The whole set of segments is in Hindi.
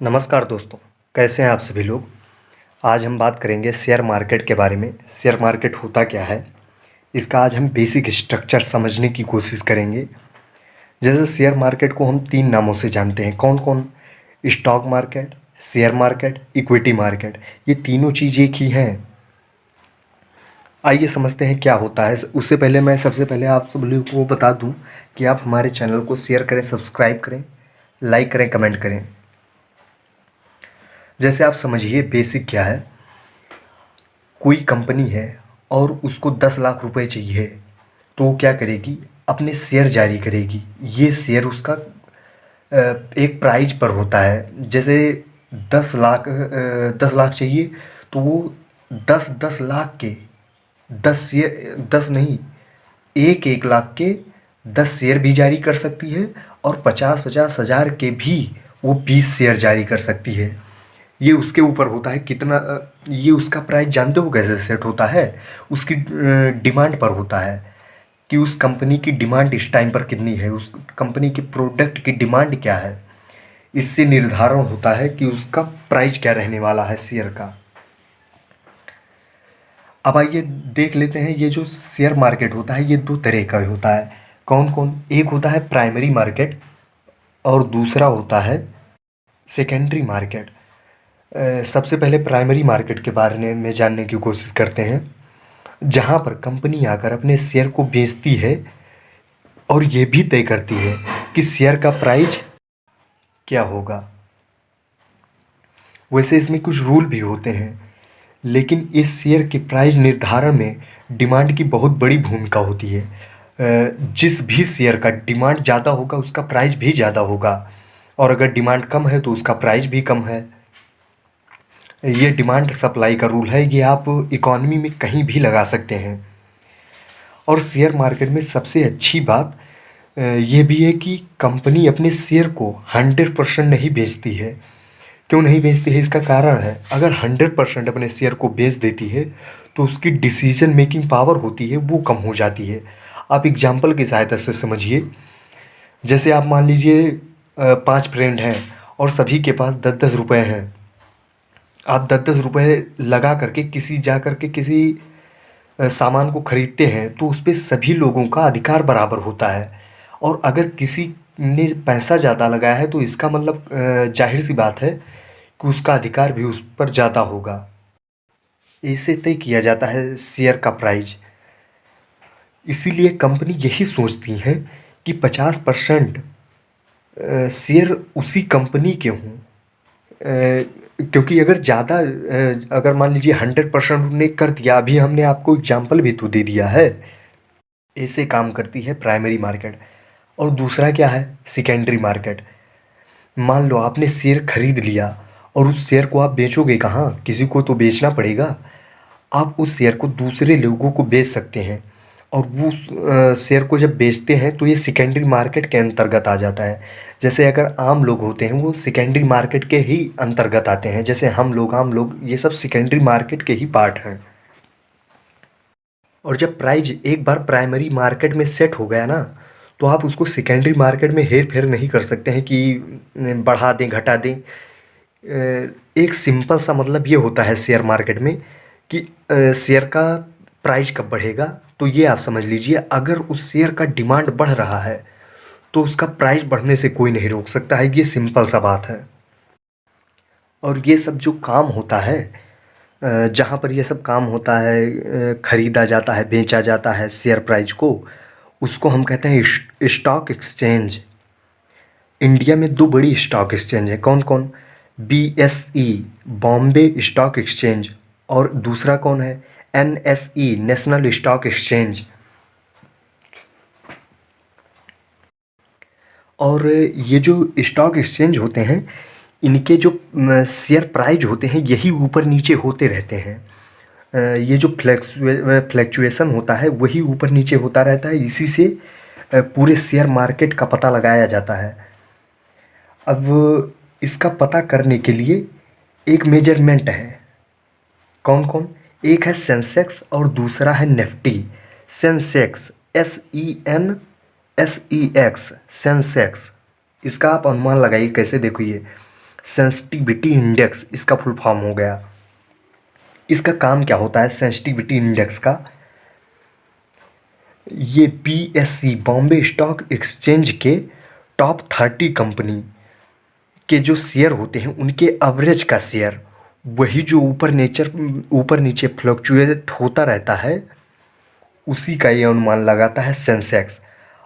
नमस्कार दोस्तों, कैसे हैं आप सभी लोग। आज हम बात करेंगे शेयर मार्केट के बारे में। शेयर मार्केट होता क्या है, इसका आज हम बेसिक स्ट्रक्चर समझने की कोशिश करेंगे। जैसे शेयर मार्केट को हम 3 नामों से जानते हैं। कौन कौन? Stock market, share market, equity market. ये तीनों चीज़ एक ही हैं। आइए समझते हैं क्या होता है। उससे पहले मैं सबसे पहले आप सब लोगों को बता दूं कि आप हमारे चैनल को शेयर करें, सब्सक्राइब करें, लाइक करें, कमेंट करें। जैसे आप समझिए बेसिक क्या है। कोई कंपनी है और उसको 10 लाख रुपए चाहिए, तो वो क्या करेगी? अपने शेयर जारी करेगी। ये शेयर उसका एक प्राइज पर होता है। जैसे 10 लाख चाहिए, तो वो 10 लाख के 10 शेयर, 10 नहीं, 1 लाख के 10 शेयर भी जारी कर सकती है, और 50,000 के भी वो 20 शेयर जारी कर सकती है। ये उसके ऊपर होता है कितना। ये उसका प्राइस जानते हो कैसे सेट होता है? उसकी डिमांड पर होता है कि उस कंपनी की डिमांड इस टाइम पर कितनी है, उस कंपनी के प्रोडक्ट की डिमांड क्या है। इससे निर्धारण होता है कि उसका प्राइस क्या रहने वाला है शेयर का। अब आइए देख लेते हैं। ये जो शेयर मार्केट होता है ये 2 तरह का होता है। कौन कौन? एक होता है प्राइमरी मार्केट और दूसरा होता है सेकेंडरी मार्केट। सबसे पहले प्राइमरी मार्केट के बारे में जानने की कोशिश करते हैं, जहाँ पर कंपनी आकर अपने शेयर को बेचती है और ये भी तय करती है कि शेयर का प्राइस क्या होगा। वैसे इसमें कुछ रूल भी होते हैं, लेकिन इस शेयर के प्राइस निर्धारण में डिमांड की बहुत बड़ी भूमिका होती है। जिस भी शेयर का डिमांड ज़्यादा होगा उसका प्राइस भी ज़्यादा होगा, और अगर डिमांड कम है तो उसका प्राइस भी कम है। ये डिमांड सप्लाई का रूल है। ये आप इकॉनमी में कहीं भी लगा सकते हैं। और शेयर मार्केट में सबसे अच्छी बात ये भी है कि कंपनी अपने शेयर को 100% नहीं बेचती है। क्यों नहीं बेचती है? इसका कारण है, अगर 100% अपने शेयर को बेच देती है तो उसकी डिसीजन मेकिंग पावर होती है वो कम हो जाती है। आप एग्जाम्पल की सहायता से समझिए। जैसे आप मान लीजिए 5 फ्रेंड हैं और सभी के पास 10-10 रुपये हैं। आप 10-10 रुपये लगा करके किसी सामान को खरीदते हैं, तो उस पे सभी लोगों का अधिकार बराबर होता है। और अगर किसी ने पैसा ज़्यादा लगाया है तो इसका मतलब जाहिर सी बात है कि उसका अधिकार भी उस पर ज़्यादा होगा। इसे तय किया जाता है शेयर का प्राइस। इसीलिए कंपनी यही सोचती है कि 50% शेयर उसी कंपनी के हों। क्योंकि अगर ज़्यादा, अगर मान लीजिए 100% उन्होंने कर दिया, अभी हमने आपको एग्जाम्पल भी तो दे दिया है। ऐसे काम करती है प्राइमरी मार्केट। और दूसरा क्या है? Secondary market. मान लो आपने शेयर खरीद लिया और उस शेयर को आप बेचोगे कहाँ? किसी को तो बेचना पड़ेगा। आप उस शेयर को दूसरे लोगों को बेच सकते हैं, और वो शेयर को जब बेचते हैं तो ये सेकेंडरी मार्केट के अंतर्गत आ जाता है। जैसे अगर आम लोग होते हैं वो सेकेंडरी मार्केट के ही अंतर्गत आते हैं। जैसे हम लोग, आम लोग, ये सब सेकेंडरी मार्केट के ही पार्ट हैं। और जब प्राइस एक बार प्राइमरी मार्केट में सेट हो गया ना, तो आप उसको सेकेंडरी मार्केट में हेर फेर नहीं कर सकते हैं कि बढ़ा दें, घटा दें। एक सिंपल सा मतलब ये होता है शेयर मार्केट में कि शेयर का प्राइस कब बढ़ेगा, तो ये आप समझ लीजिए। अगर उस शेयर का डिमांड बढ़ रहा है तो उसका प्राइस बढ़ने से कोई नहीं रोक सकता है। ये सिंपल सा बात है। और ये सब जो काम होता है, जहाँ पर ये सब काम होता है, खरीदा जाता है, बेचा जाता है शेयर प्राइस को, उसको हम कहते हैं स्टॉक एक्सचेंज। इंडिया में 2 बड़ी स्टॉक एक्सचेंज है। कौन कौन? BSE, बॉम्बे स्टॉक एक्सचेंज, और दूसरा कौन है? NSE, national stock exchange. और ये जो स्टॉक एक्सचेंज होते हैं, इनके जो शेयर प्राइस होते हैं यही ऊपर नीचे होते रहते हैं। ये जो फ्लैक्चुएशन होता है वही ऊपर नीचे होता रहता है। इसी से पूरे शेयर मार्केट का पता लगाया जाता है। अब इसका पता करने के लिए एक मेजरमेंट है। कौन कौन? एक है सेंसेक्स और दूसरा है निफ्टी। Sensex, SENSEX, Sensex. इसका आप अनुमान लगाइए कैसे। देखिए सेंसिटिविटी इंडेक्स इसका फुल फॉर्म हो गया। इसका काम क्या होता है सेंसिटिविटी इंडेक्स का? ये BSE बॉम्बे स्टॉक एक्सचेंज के टॉप 30 कंपनी के जो शेयर होते हैं उनके एवरेज का शेयर, वही जो ऊपर नीचे फ्लक्चुएट होता रहता है, उसी का ये अनुमान लगाता है सेंसेक्स।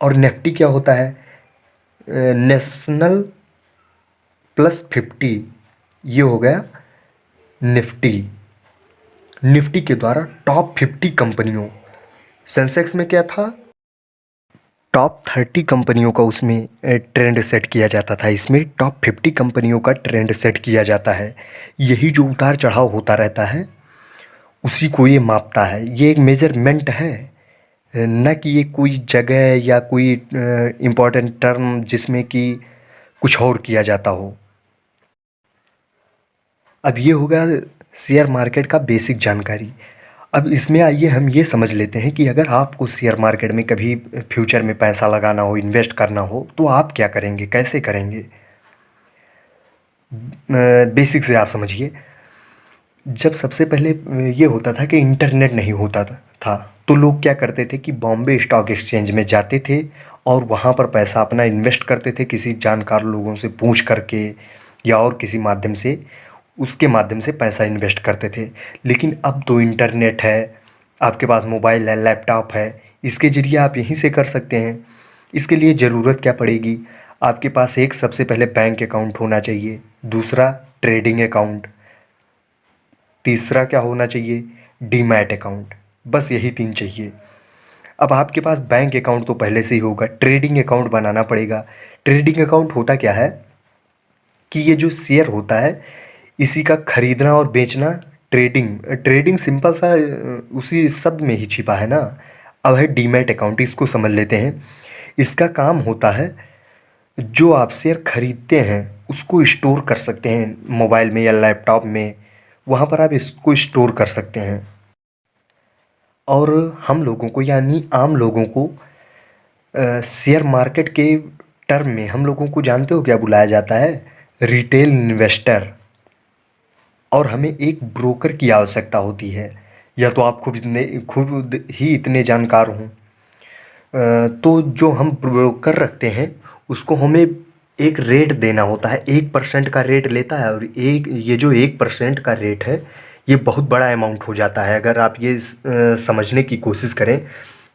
और निफ्टी क्या होता है? नेशनल +50, ये हो गया निफ्टी। निफ्टी के द्वारा टॉप 50 कंपनियों, सेंसेक्स में क्या था, टॉप 30 कंपनियों का उसमें ट्रेंड सेट किया जाता था, इसमें टॉप 50 कंपनियों का ट्रेंड सेट किया जाता है। यही जो उतार चढ़ाव होता रहता है उसी को ये मापता है। ये एक मेजरमेंट है, न कि ये कोई जगह या कोई इम्पोर्टेंट टर्म जिसमें कि कुछ और किया जाता हो। अब ये हो गया शेयर मार्केट का बेसिक जानकारी। अब इसमें आइए हम ये समझ लेते हैं कि अगर आपको शेयर मार्केट में कभी फ्यूचर में पैसा लगाना हो, इन्वेस्ट करना हो, तो आप क्या करेंगे, कैसे करेंगे? बेसिक से आप समझिए। जब सबसे पहले ये होता था कि इंटरनेट नहीं होता था तो लोग क्या करते थे कि बॉम्बे स्टॉक एक्सचेंज में जाते थे और वहाँ पर पैसा अपना इन्वेस्ट करते थे, किसी जानकार लोगों से पूछ करके या और किसी माध्यम से, उसके माध्यम से पैसा इन्वेस्ट करते थे। लेकिन अब तो इंटरनेट है, आपके पास मोबाइल है, लैपटॉप है, इसके ज़रिए आप यहीं से कर सकते हैं। इसके लिए ज़रूरत क्या पड़ेगी? आपके पास एक सबसे पहले बैंक अकाउंट होना चाहिए, दूसरा ट्रेडिंग अकाउंट, तीसरा क्या होना चाहिए, डीमैट अकाउंट। बस यही 3 चाहिए। अब आपके पास बैंक अकाउंट तो पहले से ही होगा, ट्रेडिंग अकाउंट बनाना पड़ेगा। ट्रेडिंग अकाउंट होता क्या है कि ये जो शेयर होता है इसी का खरीदना और बेचना, ट्रेडिंग ट्रेडिंग सिंपल सा उसी शब्द में ही छिपा है ना। अब है डीमैट अकाउंट, इसको समझ लेते हैं। इसका काम होता है जो आप शेयर खरीदते हैं उसको स्टोर कर सकते हैं मोबाइल में या लैपटॉप में, वहाँ पर आप इसको स्टोर कर सकते हैं। और हम लोगों को यानी आम लोगों को शेयर मार्केट के टर्म में हम लोगों को जानते हो क्या बुलाया जाता है? Retail investor. और हमें एक ब्रोकर की आवश्यकता होती है, या तो आप खुद ही इतने जानकार हों। तो जो हम ब्रोकर रखते हैं उसको हमें एक रेट देना होता है, 1% का रेट लेता है। और ये जो 1% का रेट है ये बहुत बड़ा अमाउंट हो जाता है अगर आप ये समझने की कोशिश करें,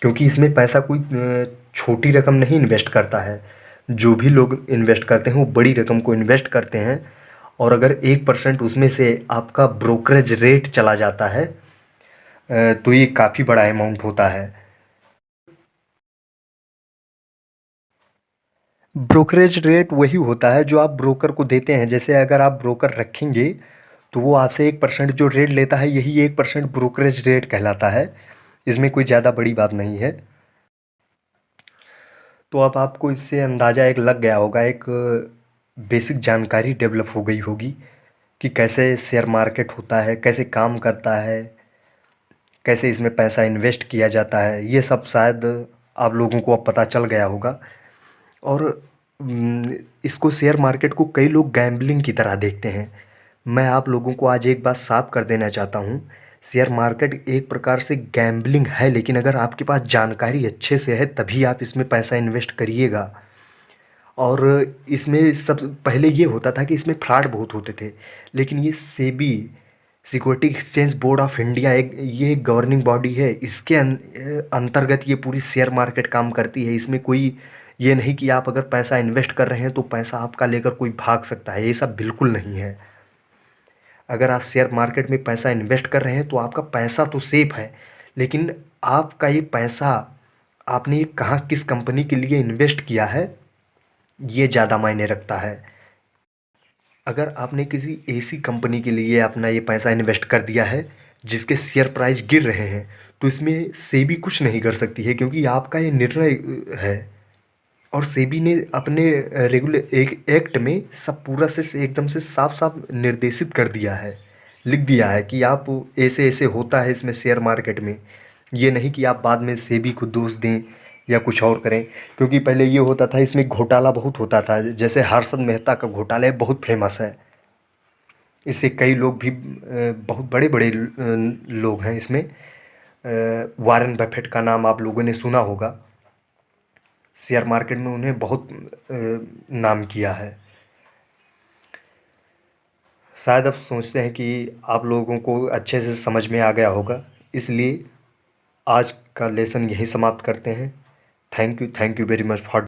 क्योंकि इसमें पैसा कोई छोटी रकम नहीं इन्वेस्ट करता है। जो भी लोग इन्वेस्ट करते हैं वो बड़ी रकम को इन्वेस्ट करते हैं। और अगर 1% उसमें से आपका ब्रोकरेज रेट चला जाता है तो ये काफ़ी बड़ा अमाउंट होता है। ब्रोकरेज रेट वही होता है जो आप ब्रोकर को देते हैं। जैसे अगर आप ब्रोकर रखेंगे तो वो आपसे 1% जो रेट लेता है यही 1% ब्रोकरेज रेट कहलाता है। इसमें कोई ज़्यादा बड़ी बात नहीं है। तो अब आपको इससे अंदाज़ा एक लग गया होगा, एक बेसिक जानकारी डेवलप हो गई होगी कि कैसे शेयर मार्केट होता है, कैसे काम करता है, कैसे इसमें पैसा इन्वेस्ट किया जाता है। ये सब शायद आप लोगों को अब पता चल गया होगा। और इसको शेयर मार्केट को कई लोग गैम्बलिंग की तरह देखते हैं। मैं आप लोगों को आज एक बात साफ कर देना चाहता हूँ, शेयर मार्केट एक प्रकार से गैम्बलिंग है, लेकिन अगर आपके पास जानकारी अच्छे से है तभी आप इसमें पैसा इन्वेस्ट करिएगा। और इसमें सब पहले ये होता था कि इसमें फ्रॉड बहुत होते थे, लेकिन ये SEBI, security exchange board of India, एक गवर्निंग बॉडी है, इसके अंतर्गत ये पूरी शेयर मार्केट काम करती है। इसमें कोई ये नहीं कि आप अगर पैसा इन्वेस्ट कर रहे हैं तो पैसा आपका लेकर कोई भाग सकता है, ये सब बिल्कुल नहीं है। अगर आप शेयर मार्केट में पैसा इन्वेस्ट कर रहे हैं तो आपका पैसा तो सेफ है, लेकिन आपका ये पैसा आपने ये कहाँ किस कंपनी के लिए इन्वेस्ट किया है ये ज़्यादा मायने रखता है। अगर आपने किसी ऐसी कंपनी के लिए अपना ये पैसा इन्वेस्ट कर दिया है जिसके शेयर प्राइस गिर रहे हैं तो इसमें सेबी कुछ नहीं कर सकती है, क्योंकि आपका ये निर्णय है। और सेबी ने अपने रेगुलर एक एक्ट में सब पूरा से एकदम से साफ साफ निर्देशित कर दिया है, लिख दिया है कि आप ऐसे ऐसे होता है इसमें शेयर मार्केट में। ये नहीं कि आप बाद में सेबी को दोष दें या कुछ और करें, क्योंकि पहले ये होता था इसमें घोटाला बहुत होता था। जैसे हर्षद मेहता का घोटाला बहुत फेमस है। इससे कई लोग भी बहुत बड़े बड़े लोग हैं इसमें। वॉरेन बफेट का नाम आप लोगों ने सुना होगा। शेयर मार्केट में उन्हें बहुत नाम किया है। शायद अब सोचते हैं कि आप लोगों को अच्छे से समझ में आ गया होगा, इसलिए आज का लेसन यहीं समाप्त करते हैं। Thank you very much for